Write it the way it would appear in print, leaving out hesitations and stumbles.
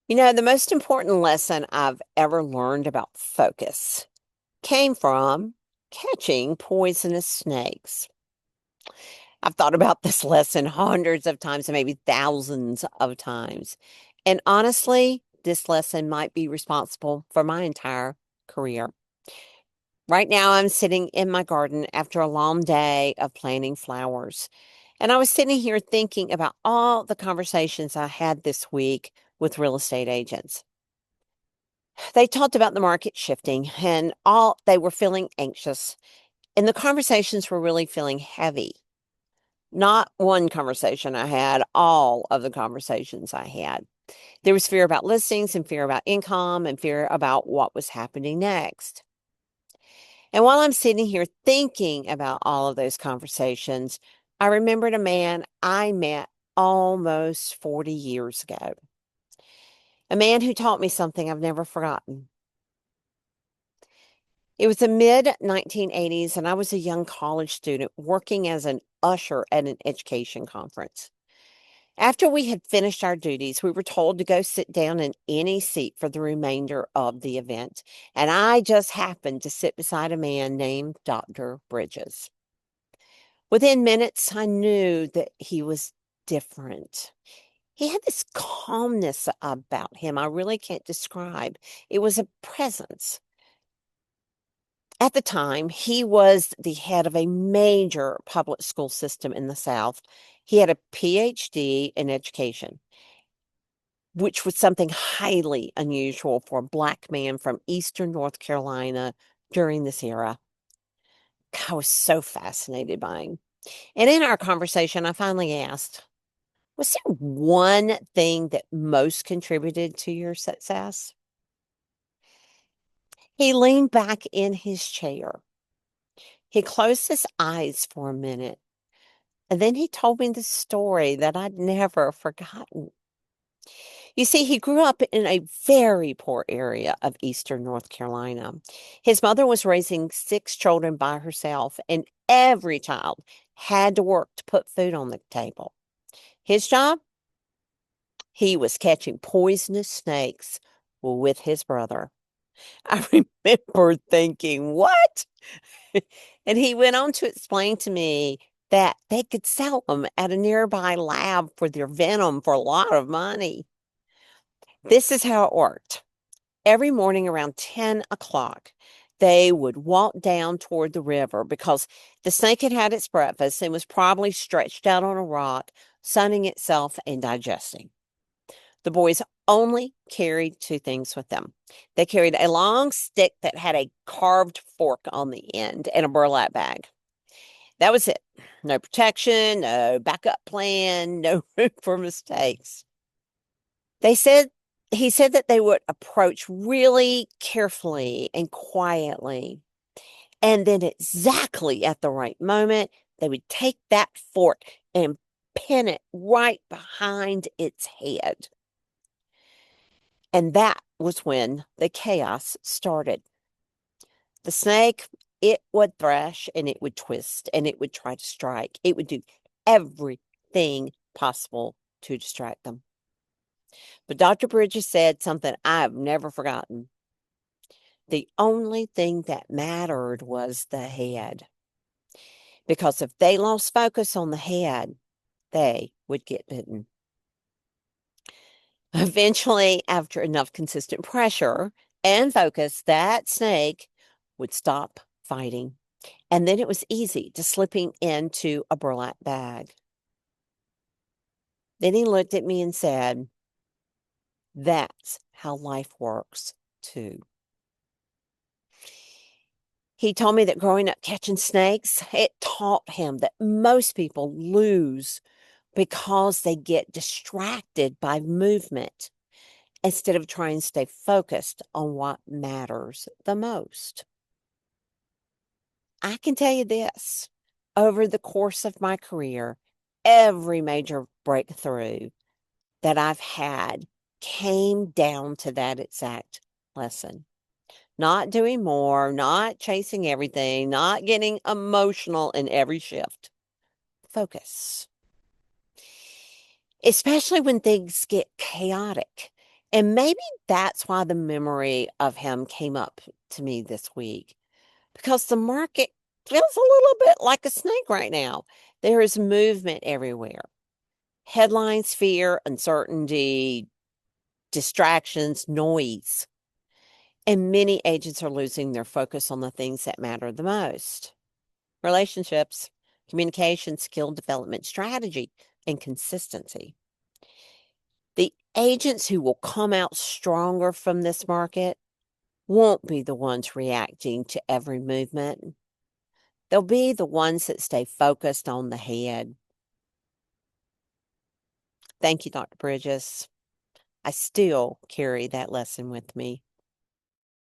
The most important lesson I've ever learned about focus came from catching poisonous snakes. I've thought about this lesson hundreds of times and maybe thousands of times. And honestly, this lesson might be responsible for my entire career. Right now, I'm sitting in my garden after a long day of planting flowers. And I was sitting here thinking about all the conversations I had this week with real estate agents. They talked about the market shifting and all they were feeling anxious. And the conversations were really feeling heavy. Not one conversation I had, all of the conversations I had. There was fear about listings and fear about income and fear about what was happening next. And while I'm sitting here thinking about all of those conversations, I remembered a man I met almost 40 years ago. A man who taught me something I've never forgotten. It was the mid 1980s, and I was a young college student working as an usher at an education conference. After we had finished our duties, we were told to go sit down in any seat for the remainder of the event. And I just happened to sit beside a man named Dr. Bridges. Within minutes, I knew that he was different. He had this calmness about him I really can't describe. It was a presence. At the time, he was the head of a major public school system in the South. He had a PhD in education, which was something highly unusual for a Black man from Eastern North Carolina during this era. I was so fascinated by him. And in our conversation, I finally asked, was there one thing that most contributed to your success? He leaned back in his chair. He closed his eyes for a minute. And then he told me the story that I'd never forgotten. You see, he grew up in a very poor area of Eastern North Carolina. His mother was raising six children by herself, and every child had to work to put food on the table. His job? He was catching poisonous snakes with his brother. I remember thinking, what? And he went on to explain to me that they could sell them at a nearby lab for their venom for a lot of money. This is how it worked. Every morning around 10 o'clock, they would walk down toward the river because the snake had had its breakfast and was probably stretched out on a rock, sunning itself and digesting. The boys only carried two things with them. They carried a long stick that had a carved fork on the end and a burlap bag. That was it. No protection, no backup plan, no room for mistakes. They said he said that they would approach really carefully and quietly. And then exactly at the right moment, they would take that fork and pin it right behind its head. And that was when the chaos started. The snake, it would thrash and it would twist and it would try to strike. It would do everything possible to distract them. But Dr. Bridges said something I've never forgotten. The only thing that mattered was the head. Because if they lost focus on the head, they would get bitten. Eventually, after enough consistent pressure and focus, that snake would stop fighting. And then it was easy to slipping into a burlap bag. Then he looked at me and said, that's how life works too. He told me that growing up catching snakes, it taught him that most people lose because they get distracted by movement instead of trying to stay focused on what matters the most. I can tell you this, over the course of my career, every major breakthrough that I've had came down to that exact lesson. Not doing more, not chasing everything, not getting emotional in every shift. Focus. Especially when things get chaotic And maybe that's why the memory of him came up to me this week, because the market feels a little bit like a snake right now. There is movement everywhere. Headlines, fear, uncertainty, distractions, noise. And many agents are losing their focus on the things that matter the most: relationships, communication, skill development, strategy, and consistency. The agents who will come out stronger from this market won't be the ones reacting to every movement. They'll be the ones that stay focused on the head. Thank you, Dr. Bridges. I still carry that lesson with me.